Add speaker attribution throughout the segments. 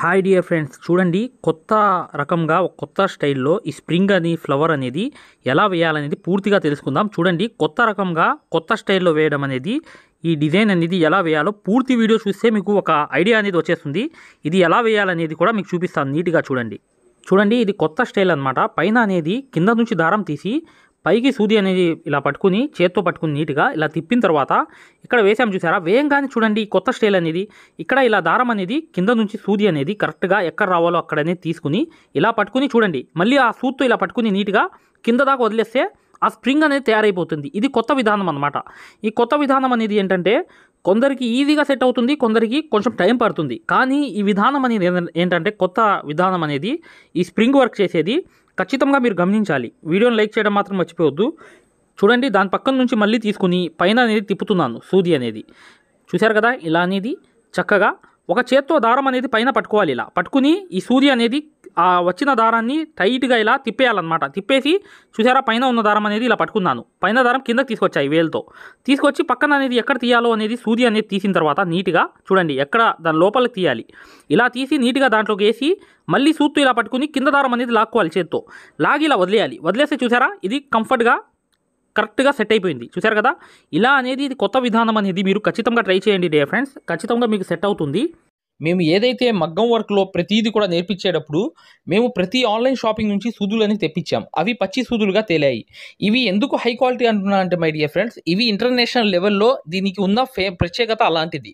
Speaker 1: Hi dear friends, చూడండి కొత్త రకంగా ఒక కొత్త స్టైల్లో ఈ స్ప్రింగ్ అని ఫ్లవర్ అనేది ఎలా వేయాలనేది పూర్తిగా తెలుసుకుందాం. చూడండి కొత్త రకంగా కొత్త స్టైల్లో వేయడం అనేది ఈ డిజైన్ అనేది ఎలా వేయాలో పూర్తి వీడియో చూస్తే మీకు ఒక ఐడియా అనేది వచ్చేస్తుంది. ఇది ఎలా వేయాలనేది కూడా మీకు చూపిస్తాను. నీట్గా చూడండి ఇది కొత్త స్టైల్ అనమాట. పైన అనేది కింద నుంచి దారం తీసి పైకి సూది అనేది ఇలా పట్టుకుని చేత్తో పట్టుకుని నీట్గా ఇలా తిప్పిన తర్వాత ఇక్కడ వేసాము చూసారా. వేయంగానే చూడండి కొత్త స్టైల్ అనేది ఇక్కడ ఇలా దారం అనేది కింద నుంచి సూది అనేది కరెక్ట్గా ఎక్కడ రావాలో అక్కడ అనేది తీసుకుని ఇలా పట్టుకుని చూడండి మళ్ళీ ఆ సూత్తో ఇలా పట్టుకుని నీట్గా కింద దాకా వదిలేస్తే ఆ స్ప్రింగ్ అనేది తయారైపోతుంది. ఇది కొత్త విధానం అనమాట. ఈ కొత్త విధానం అనేది ఏంటంటే కొందరికి ఈజీగా సెట్ అవుతుంది, కొందరికి కొంచెం టైం పడుతుంది. కానీ ఈ విధానం అనేది ఏంటంటే కొత్త విధానం అనేది ఈ స్ప్రింగ్ వర్క్ చేసేది ఖచ్చితంగా మీరు గమనించాలి. వీడియోని లైక్ చేయడం మాత్రం మర్చిపోవద్దు. చూడండి దాని పక్కన నుంచి మళ్ళీ తీసుకుని పైన అనేది తిప్పుతున్నాను సూది అనేది. చూశారు కదా, ఇలా అనేది చక్కగా ఒక చేత్తో దారం అనేది పైన పట్టుకోవాలి. ఇలా పట్టుకుని ఈ సూది అనేది ఆ వచ్చిన దారాన్ని టైట్గా ఇలా తిప్పేయాలన్నమాట. తిప్పేసి చూసారా పైన ఉన్న దారం అనేది ఇలా పట్టుకున్నాను. పైన దారం కిందకి తీసుకొచ్చాయి వేలుతో తీసుకొచ్చి పక్కన అనేది ఎక్కడ తీయాలో అనేది సూది అనేది తీసిన తర్వాత నీట్గా చూడండి ఎక్కడ దాని లోపలికి తీయాలి. ఇలా తీసి నీట్గా దాంట్లోకి వేసి మళ్ళీ సూత్తు ఇలా పట్టుకుని కింద దారం అనేది లాక్కోవాలి. చేత్తో లాగి ఇలా వదిలేయాలి. వదిలేస్తే చూసారా ఇది కంఫర్ట్గా కరెక్ట్గా సెట్ అయిపోయింది. చూసారు కదా, ఇలా అనేది ఇది కొత్త విధానం అనేది మీరు ఖచ్చితంగా ట్రై చేయండి డియర్ ఫ్రెండ్స్. ఖచ్చితంగా మీకు సెట్ అవుతుంది. మేము ఏదైతే మగ్గం వర్క్లో ప్రతిదీ కూడా నేర్పించేటప్పుడు మేము ప్రతి ఆన్లైన్ షాపింగ్ నుంచి సూదులని తెప్పించాం. అవి పచ్చి సూదులుగా తేలాయి. ఇవి ఎందుకు హై క్వాలిటీ అంటున్నా అంటే మై డియర్ ఫ్రెండ్స్, ఇవి ఇంటర్నేషనల్ లెవెల్లో దీనికి ఉన్న ప్రత్యేకత అలాంటిది.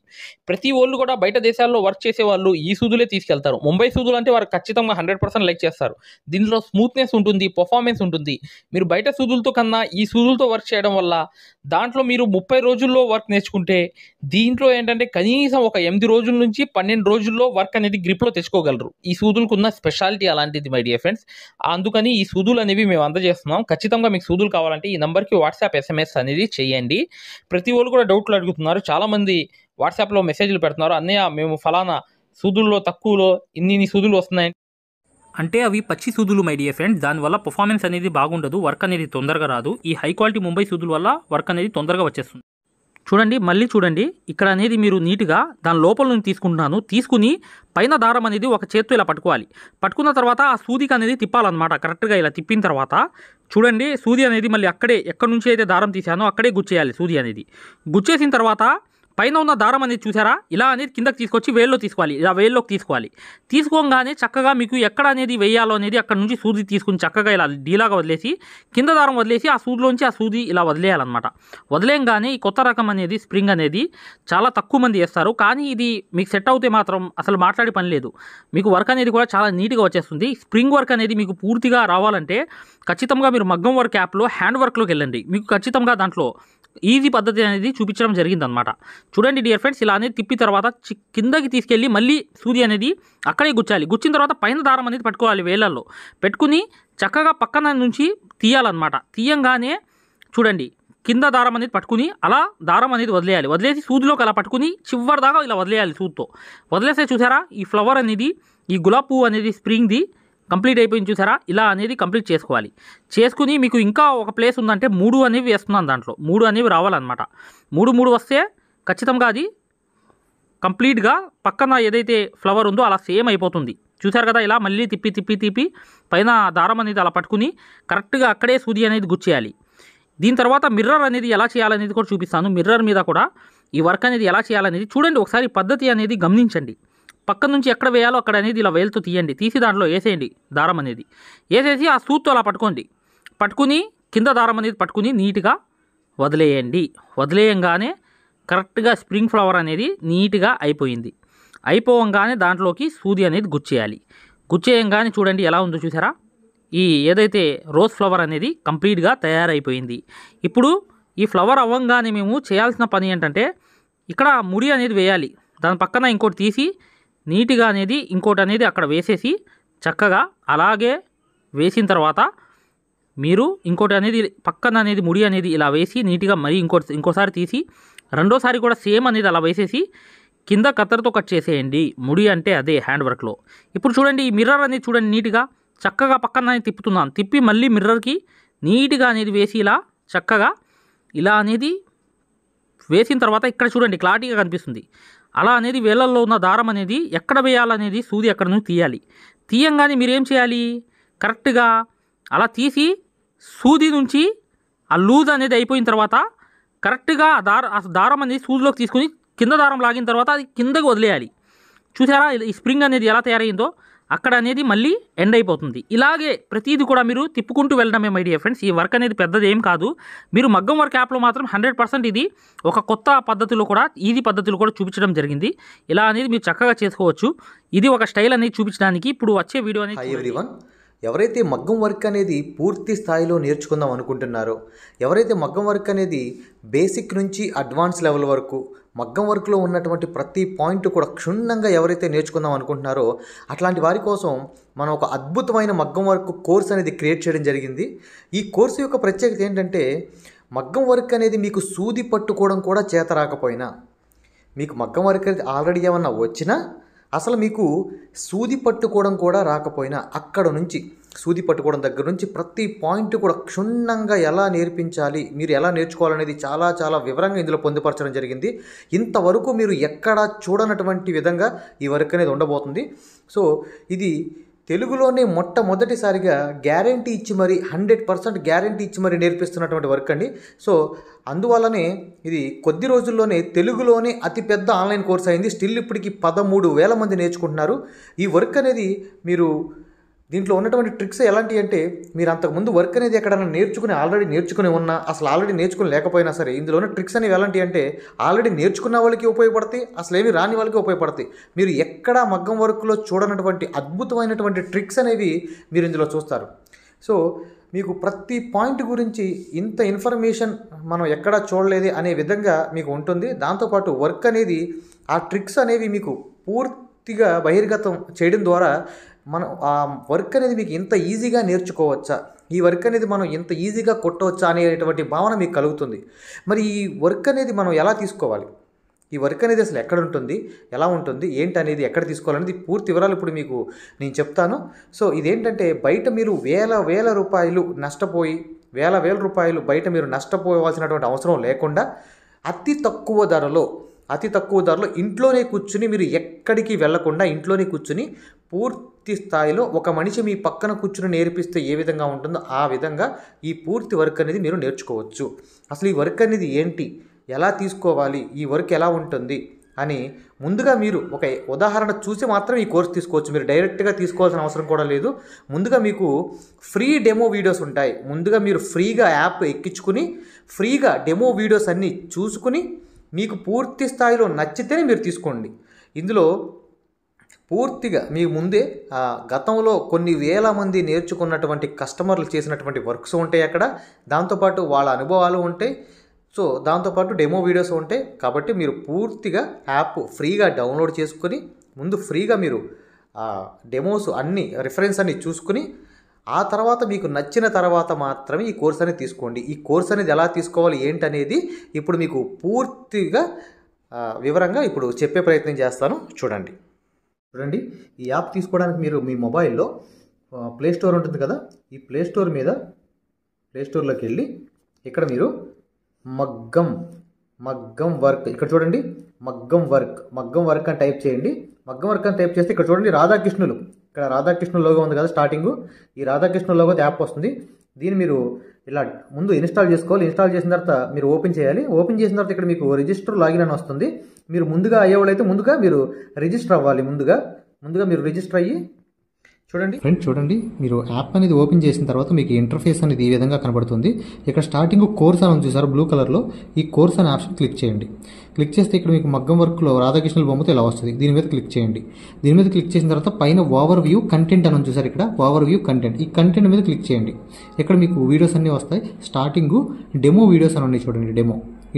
Speaker 1: ప్రతి వాళ్ళు కూడా బయట దేశాల్లో వర్క్ చేసే వాళ్ళు ఈ సూదులే తీసుకెళ్తారు. ముంబై సూదులు అంటే వారు ఖచ్చితంగా 100% లైక్ చేస్తారు. దీనిలో స్మూత్నెస్ ఉంటుంది, పర్ఫార్మెన్స్ ఉంటుంది. మీరు బయట సూదులతో కన్నా ఈ సూదులతో వర్క్ చేయడం వల్ల దాంట్లో మీరు 30 రోజుల్లో వర్క్ నేర్చుకుంటే దీంట్లో ఏంటంటే కనీసం ఒక 8 రోజుల నుంచి 12 రోజుల్లో వర్క్ అనేది గ్రిప్లో తెచ్చుకోగలరు. ఈ సూదులకు ఉన్న స్పెషాలిటీ అలాంటిది మై డియర్ ఫ్రెండ్స్. అందుకని ఈ సూదులు అనేవి మేము అందజేస్తున్నాం. ఖచ్చితంగా మీకు సూదులు కావాలంటే ఈ నెంబర్కి వాట్సాప్ SMS అనేది చేయండి. ప్రతి వాళ్ళు కూడా డౌట్లు అడుగుతున్నారు. చాలామంది వాట్సాప్లో మెసేజ్లు పెడుతున్నారు, అన్నయ్య మేము ఫలానా సూదుల్లో తక్కువలో ఇన్ని సూదులు వస్తున్నాయి అంటే అవి పచ్చి సూదులు మై డియర్ ఫ్రెండ్స్. దానివల్ల పర్ఫార్మెన్స్ అనేది బాగుండదు, వర్క్ అనేది తొందరగా రాదు. ఈ హై క్వాలిటీ ముంబై సూదుల వల్ల వర్క్ అనేది తొందరగా వచ్చేస్తుంది. చూడండి మళ్ళీ చూడండి ఇక్కడ అనేది మీరు నీట్గా దాని లోపల నుంచి తీసుకుంటున్నాను. తీసుకుని పైన దారం అనేది ఒక చేత్తో ఇలా పట్టుకోవాలి. పట్టుకున్న తర్వాత ఆ సూదికి అనేది తిప్పాలన్నమాట. కరెక్ట్గా ఇలా తిప్పిన తర్వాత చూడండి సూది అనేది మళ్ళీ అక్కడే ఎక్కడి నుంచి అయితే దారం తీసానో అక్కడే గుచ్చేయాలి. సూది అనేది గుచ్చేసిన తర్వాత పైన ఉన్న దారం అనేది చూసారా ఇలా అనేది కిందకి తీసుకొచ్చి వేల్లో తీసుకోవాలి. ఇలా వేల్లోకి తీసుకోగానే చక్కగా మీకు ఎక్కడ అనేది వేయాలో అనేది అక్కడ నుంచి సూది తీసుకుని చక్కగా ఇలా డీలాగా వదిలేసి కింద దారం వదిలేసి ఆ సూదిలోంచి ఆ సూది ఇలా వదిలేయాలన్నమాట. వదిలేయంగానే ఈ కొత్త రకం అనేది స్ప్రింగ్ అనేది చాలా తక్కువ మంది చేస్తారు. కానీ ఇది మీకు సెట్ అవుతే మాత్రం అసలు మాట్లాడే పని లేదు. మీకు వర్క్ అనేది కూడా చాలా నీట్గా వచ్చేస్తుంది. స్ప్రింగ్ వర్క్ అనేది మీకు పూర్తిగా రావాలంటే ఖచ్చితంగా మీరు మగ్గం వర్క్ యాప్లో హ్యాండ్ వర్క్లోకి వెళ్ళండి. మీకు ఖచ్చితంగా దాంట్లో ఈజీ పద్ధతి అనేది చూపించడం జరిగిందనమాట. చూడండి డియర్ ఫ్రెండ్స్, ఇలా అనేది తిప్పి తర్వాత కిందకి తీసుకెళ్ళి మళ్ళీ సూది అనేది అక్కడే గుచ్చాలి. గుచ్చిన తర్వాత పైన దారం అనేది పట్టుకోవాలి. వేలల్లో పెట్టుకుని చక్కగా పక్కన నుంచి తీయాలన్నమాట. తీయంగానే చూడండి కింద దారం అనేది పట్టుకుని అలా దారం అనేది వదిలేయాలి. వదిలేసి సూదిలోకి అలా పట్టుకుని చివరి దాకా ఇలా వదిలేయాలి. సూదితో వదిలేస్తే చూసారా ఈ ఫ్లవర్ అనేది ఈ గులాబీ పువ్వు అనేది స్ప్రింగ్ది కంప్లీట్ అయిపోయింది. చూసారా ఇలా అనేది కంప్లీట్ చేసుకోవాలి. చేసుకుని మీకు ఇంకా ఒక ప్లేస్ ఉందంటే 3 అనేవి వేస్తున్నాను. దాంట్లో 3 అనేవి రావాలన్నమాట. 3 వస్తే ఖచ్చితంగా అది కంప్లీట్గా పక్కన ఏదైతే ఫ్లవర్ ఉందో అలా సేమ్ అయిపోతుంది. చూసారు కదా, ఇలా మళ్ళీ తిప్పి పైన దారం అనేది అలా పట్టుకుని కరెక్ట్గా అక్కడే సూది అనేది గుచ్చేయాలి. దీని తర్వాత మిర్రర్ అనేది ఎలా చేయాలనేది కూడా చూపిస్తాను. మిర్రర్ మీద కూడా ఈ వర్క్ అనేది ఎలా చేయాలనేది చూడండి. ఒకసారి పద్ధతి అనేది గమనించండి. పక్క నుంచి ఎక్కడ వేయాలో అక్కడ అనేది ఇలా వేలుతో తీయండి. తీసి దాంట్లో వేసేయండి దారం అనేది. వేసేసి ఆ సూత్తో అలా పట్టుకుని కింద దారం అనేది పట్టుకుని నీట్గా వదిలేయండి. వదిలేయంగానే కరెక్ట్గా స్ప్రింగ్ ఫ్లవర్ అనేది నీట్గా అయిపోవంగానే దాంట్లోకి సూది అనేది గుచ్చేయాలి. గుచ్చేయంగానే చూడండి ఎలా ఉందో చూసారా. ఈ ఏదైతే రోజ్ ఫ్లవర్ అనేది కంప్లీట్గా తయారైపోయింది. ఇప్పుడు ఈ ఫ్లవర్ అవ్వంగానే మేము చేయాల్సిన పని ఏంటంటే ఇక్కడ ముడి అనేది వేయాలి. దాని పక్కన ఇంకోటి తీసి నీట్గా అనేది ఇంకోటి అనేది అక్కడ వేసేసి చక్కగా అలాగే వేసిన తర్వాత మీరు ఇంకోటి అనేది పక్కన అనేది ముడి అనేది ఇలా వేసి నీట్గా మరి ఇంకోసారి తీసి రెండోసారి కూడా సేమ్ అనేది అలా వేసేసి కింద కత్తెరతో కట్ చేసేయండి. ముడి అంటే అదే హ్యాండ్ వర్క్లో. ఇప్పుడు చూడండి ఈ మిర్రర్ అనేది చూడండి నీట్గా చక్కగా పక్కన తిప్పుతున్నాను. తిప్పి మళ్ళీ మిర్రర్కి నీట్గా అనేది వేసి ఇలా చక్కగా ఇలా అనేది వేసిన తర్వాత ఇక్కడ చూడండి క్లారిటీగా కనిపిస్తుంది. అలా అనేది వేళ్ళల్లో ఉన్న దారం అనేది ఎక్కడ వేయాలనేది సూది ఎక్కడ నుంచి తీయాలి. తీయంగానే మీరేం చేయాలి, కరెక్ట్గా అలా తీసి సూది నుంచి ఆ లూజ్ అనేది అయిపోయిన తర్వాత కరెక్ట్గా ఆ దారం అనేది సూదిలోకి తీసుకుని కింద దారం లాగిన తర్వాత అది కిందకి వదిలేయాలి. చూసారా ఈ స్ప్రింగ్ అనేది ఎలా తయారైందో, అక్కడ అనేది మళ్ళీ ఎండ్ అయిపోతుంది. ఇలాగే ప్రతిదీ కూడా మీరు తిప్పుకుంటూ వెళ్ళడమే మై డియర్ ఫ్రెండ్స్. ఈ వర్క్ అనేది పెద్దది ఏం కాదు. మీరు మగ్గం వర్క్ యాప్లో మాత్రం 100% ఇది ఒక కొత్త పద్ధతిలో కూడా, ఈజీ పద్ధతిలో కూడా చూపించడం జరిగింది. ఇలా అనేది మీరు చక్కగా చేసుకోవచ్చు. ఇది ఒక స్టైల్ అనేది చూపించడానికి ఇప్పుడు వచ్చే వీడియో అనేది.
Speaker 2: హాయ్ ఎవ్రీవన్, ఎవరైతే మగ్గం వర్క్ అనేది పూర్తి స్థాయిలో నేర్చుకుందాం అనుకుంటున్నారో, ఎవరైతే మగ్గం వర్క్ అనేది బేసిక్ నుంచి అడ్వాన్స్ లెవెల్ వరకు మగ్గం వర్క్లో ఉన్నటువంటి ప్రతి పాయింట్ కూడా క్షుణ్ణంగా ఎవరైతే నేర్చుకుందాం అనుకుంటున్నారో అట్లాంటి వారి కోసం మనం ఒక అద్భుతమైన మగ్గం వర్క్ కోర్స్ అనేది క్రియేట్ చేయడం జరిగింది. ఈ కోర్సు యొక్క ప్రత్యేకత ఏంటంటే, మగ్గం వర్క్ అనేది మీకు సూది పట్టుకోవడం కూడా చేత రాకపోయినా, మీకు మగ్గం వర్క్ అనేది ఆల్రెడీ ఏమన్నా వచ్చినా, అసలు మీకు సూది పట్టుకోవడం కూడా రాకపోయినా, అక్కడ నుంచి సూది పట్టుకోవడం దగ్గర నుంచి ప్రతి పాయింట్ కూడా క్షుణ్ణంగా ఎలా నేర్పించాలి, మీరు ఎలా నేర్చుకోవాలనేది చాలా చాలా వివరంగా ఇందులో పొందుపరచడం జరిగింది. ఇంతవరకు మీరు ఎక్కడా చూడనటువంటి విధంగా ఈ వర్క్ అనేది ఉండబోతుంది. సో ఇది తెలుగులోనే మొట్టమొదటిసారిగా గ్యారంటీ ఇచ్చి మరి 100% గ్యారంటీ ఇచ్చి మరి నేర్పిస్తున్నటువంటి వర్క్ అండి. సో అందువల్లనే ఇది కొద్ది రోజుల్లోనే తెలుగులోనే అతిపెద్ద ఆన్లైన్ కోర్స్ అయింది. స్టిల్ ఇప్పటికి 13,000 మంది నేర్చుకుంటున్నారు. ఈ వర్క్ అనేది మీరు దీంట్లో ఉన్నటువంటి ట్రిక్స్ ఎలాంటివి అంటే, మీరు అంతకుముందు వర్క్ అనేది ఎక్కడైనా ఆల్రెడీ నేర్చుకుని ఉన్నా, అసలు ఆల్రెడీ నేర్చుకుని లేకపోయినా సరే, ఇందులో ఉన్న ట్రిక్స్ అనేవి ఎలాంటివి అంటే ఆల్రెడీ నేర్చుకున్న వాళ్ళకి ఉపయోగపడతాయి, అసలు ఏమి రాని వాళ్ళకి ఉపయోగపడతాయి. మీరు ఎక్కడా మగ్గం వర్క్లో చూడనటువంటి అద్భుతమైనటువంటి ట్రిక్స్ అనేవి మీరు ఇందులో చూస్తారు. సో మీకు ప్రతి పాయింట్ గురించి ఇంత ఇన్ఫర్మేషన్ మనం ఎక్కడా చూడలేదు అనే విధంగా మీకు ఉంటుంది. దాంతోపాటు వర్క్ అనేది, ఆ ట్రిక్స్ అనేవి మీకు పూర్తిగా బహిర్గతం చేయడం ద్వారా మనం ఆ వర్క్ అనేది మీకు ఇంత ఈజీగా నేర్చుకోవచ్చా, ఈ వర్క్ అనేది మనం ఇంత ఈజీగా కొట్టవచ్చా అనేటువంటి భావన మీకు కలుగుతుంది. మరి ఈ వర్క్ అనేది మనం ఎలా తీసుకోవాలి, ఈ వర్క్ అనేది అసలు ఎక్కడ ఉంటుంది, ఎలా ఉంటుంది, ఏంటి అనేది ఎక్కడ తీసుకోవాలనేది పూర్తి వివరాలు ఇప్పుడు మీకు నేను చెప్తాను. సో ఇదేంటంటే, బయట మీరు వేల రూపాయలు నష్టపోయి, వేల రూపాయలు బయట మీరు నష్టపోవాల్సినటువంటి అవసరం లేకుండా అతి తక్కువ ధరలో ఇంట్లోనే కూర్చుని, మీరు ఎక్కడికి వెళ్లకుండా ఇంట్లోనే కూర్చుని పూర్తి స్థాయిలో ఒక మనిషి మీ పక్కన కూర్చుని నేర్పిస్తే ఏ విధంగా ఉంటుందో ఆ విధంగా ఈ పూర్తి వర్క్ అనేది మీరు నేర్చుకోవచ్చు. అసలు ఈ వర్క్ అనేది ఏంటి, ఎలా తీసుకోవాలి, ఈ వర్క్ ఎలా ఉంటుంది అని ముందుగా మీరు ఒక ఉదాహరణ చూసి మాత్రం ఈ కోర్స్ తీసుకోవచ్చు. మీరు డైరెక్ట్గా తీసుకోవాల్సిన అవసరం కూడా లేదు. ముందుగా మీకు ఫ్రీ డెమో వీడియోస్ ఉంటాయి. ముందుగా మీరు ఫ్రీగా యాప్ ఎక్కించుకుని ఫ్రీగా డెమో వీడియోస్ అన్నీ చూసుకుని మీకు పూర్తి స్థాయిలో నచ్చితేనే మీరు తీసుకోండి. ఇందులో పూర్తిగా మీ ముందే గతంలో కొన్ని వేల మంది నేర్చుకున్నటువంటి కస్టమర్లు చేసినటువంటి వర్క్స్ ఉంటాయి అక్కడ. దాంతోపాటు వాళ్ళ అనుభవాలు ఉంటాయి. సో దాంతోపాటు డెమో వీడియోస్ ఉంటాయి. కాబట్టి మీరు పూర్తిగా యాప్ ఫ్రీగా డౌన్లోడ్ చేసుకొని ముందు ఫ్రీగా మీరు డెమోస్ అన్నీ రిఫరెన్స్ అన్నీ చూసుకుని, ఆ తర్వాత మీకు నచ్చిన తర్వాత మాత్రమే ఈ కోర్స్ అనేది తీసుకోండి. ఈ కోర్స్ అనేది ఎలా తీసుకోవాలి ఏంటనేది ఇప్పుడు మీకు పూర్తిగా వివరంగా ఇప్పుడు చెప్పే ప్రయత్నం చేస్తాను. చూడండి, ఈ యాప్ తీసుకోవడానికి మీరు మీ మొబైల్లో ప్లే స్టోర్ ఉంటుంది కదా, ఈ ప్లే స్టోర్లోకి వెళ్ళి ఇక్కడ మీరు మగ్గం వర్క్, ఇక్కడ చూడండి మగ్గం వర్క్ అని టైప్ చేయండి. మగ్గం వర్క్ అని టైప్ చేస్తే ఇక్కడ చూడండి ఇక్కడ రాధాకృష్ణ లోగో ఉంది కదా స్టార్టింగ్, ఈ రాధాకృష్ణ లోగో యాప్ వస్తుంది. దీన్ని మీరు ఇలా ముందు ఇన్స్టాల్ చేసుకోవాలి. ఇన్స్టాల్ చేసిన తర్వాత మీరు ఓపెన్ చేయాలి. ఓపెన్ చేసిన తర్వాత ఇక్కడ మీకు రిజిస్టర్ లాగిన్ అని వస్తుంది. మీరు ముందుగా అయ్యేవాళ్ళైతే ముందుగా మీరు రిజిస్టర్ అవ్వాలి. ముందుగా మీరు రిజిస్టర్ అయ్యి చూడండి మీరు యాప్ అనేది ఓపెన్ చేసిన తర్వాత మీకు ఇంటర్ఫేస్ అనేది ఈ విధంగా కనబడుతుంది. ఇక్కడ స్టార్టింగ్ కోర్స్ అని చూసారు బ్లూ కలర్లో, ఈ కోర్స్ అనే ఆప్షన్ క్లిక్ చేయండి. క్లిక్ చేస్తే ఇక్కడ మీకు మగ్గం వర్క్లో రాధాకృష్ణుల బొమ్మతో ఇలా వస్తుంది. దీని మీద క్లిక్ చేయండి. దీని మీద క్లిక్ చేసిన తర్వాత పైన ఓవర్ వ్యూ కంటెంట్ అని చూసారు, ఇక్కడ ఓవర్ వ్యూ కంటెంట్, ఈ కంటెంట్ మీద క్లిక్ చేయండి. ఇక్కడ మీకు వీడియోస్ అన్నీ వస్తాయి. స్టార్టింగ్ డెమో వీడియోస్ అని ఉన్నాయి చూడండి,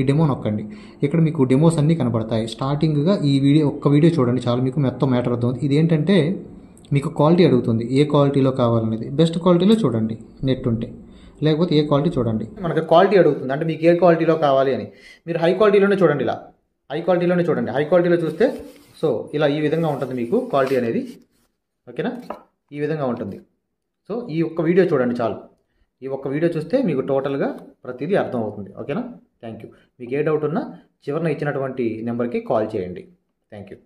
Speaker 2: ఈ డెమో నొక్కండి. ఇక్కడ మీకు డెమోస్ అన్నీ కనబడతాయి. స్టార్టింగ్గా ఈ ఒక్క వీడియో చూడండి చాలు, మీకు మొత్తం మ్యాటర్ అవుతుంది. ఇదేంటంటే మీకు క్వాలిటీ అడుగుతుంది, ఏ క్వాలిటీలో కావాలనేది. బెస్ట్ క్వాలిటీలో చూడండి నెట్ ఉంటే, లేకపోతే ఏ క్వాలిటీ చూడండి. మనకు క్వాలిటీ అడుగుతుంది, అంటే మీకు ఏ క్వాలిటీలో కావాలి అని. మీరు హై క్వాలిటీలోనే చూడండి, హై క్వాలిటీలో చూస్తే సో ఇలా ఈ విధంగా ఉంటుంది మీకు క్వాలిటీ అనేది. ఓకేనా, ఈ విధంగా ఉంటుంది. సో ఈ ఒక్క వీడియో చూడండి చాలు. ఈ ఒక్క వీడియో చూస్తే మీకు టోటల్గా ప్రతిదీ అర్థమవుతుంది. ఓకేనా, థ్యాంక్ యూ. మీకు ఏ డౌట్ ఉన్నా చివరిన ఇచ్చినటువంటి నెంబర్కి కాల్ చేయండి. Thank you.